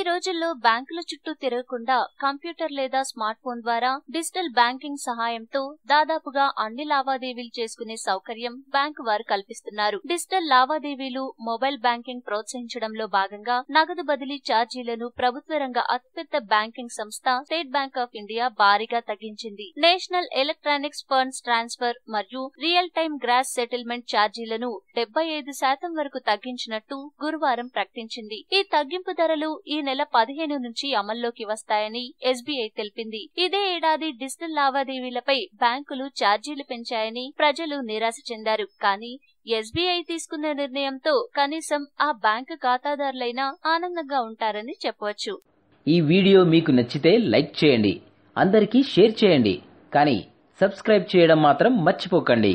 రోజుల్లో బ్యాంకుల చుట్టూ తిరగకుండా కంప్యూటర్ లేదా స్మార్ట్ ఫోన్ ద్వారా డిజిటల్ బ్యాంకింగ్ సహాయంతో దాదాపుగా అన్ని లావాదేవీలు చేసుకునే సౌకర్యం బ్యాంకు వారు కల్పిస్తున్నారు. డిజిటల్ లావాదేవీలు, మొబైల్ బ్యాంకింగ్ ప్రోత్సహించడంలో భాగంగా నగదు బదిలీ ఛార్జీలను ప్రభుత్వ రంగ అతిపెద్ద బ్యాంకింగ్ సంస్థ స్టేట్ బ్యాంక్ ఆఫ్ ఇండియా భారీగా తగ్గించింది. నేషనల్ ఎలక్ట్రానిక్స్ ఫండ్స్ ట్రాన్స్ఫర్ మరియు రియల్ టైమ్ గ్రాస్ సెటిల్మెంట్ ఛార్జీలను 75% వరకు తగ్గించినట్టు గురువారం ప్రకటించింది. ఈ తగ్గింపు ధరలు ఈ నెల 15 నుంచి అమల్లోకి వస్తాయని ఎస్బీఐ తెలిపింది. ఇదే ఏడాది డిజిటల్ లావాదేవీలపై బ్యాంకులు ఛార్జీలు పెంచాయని ప్రజలు నిరాశ చెందారు. కానీ ఎస్బీఐ తీసుకున్న నిర్ణయంతో కనీసం ఆ బ్యాంకు ఖాతాదారులైనా ఆనందంగా ఉంటారని చెప్పవచ్చు. ఈ వీడియో మీకు నచ్చితే లైక్ చేయండి, అందరికీ షేర్ చేయండి, కానీ సబ్స్క్రైబ్ చేయడం మాత్రం మర్చిపోకండి.